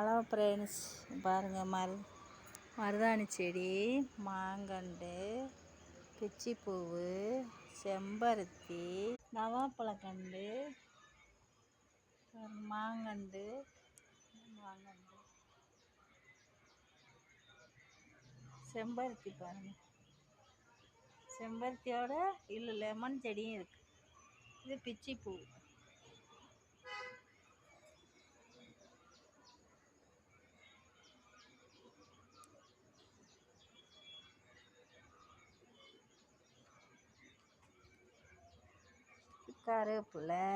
Hello friends, பாருங்கள் மருதாணி செடி, மாங்கன்று, பிச்சிப்பூவு, செம்பருத்தி, நவாப்பழக்கன்று, மாங்கன்று, செம்பருத்தி பாருங்கள். செம்பருத்தியோட இல்லை லெமன் செடியும் இருக்குது. இது பிச்சிப்பூ. கருவேப்பிலை,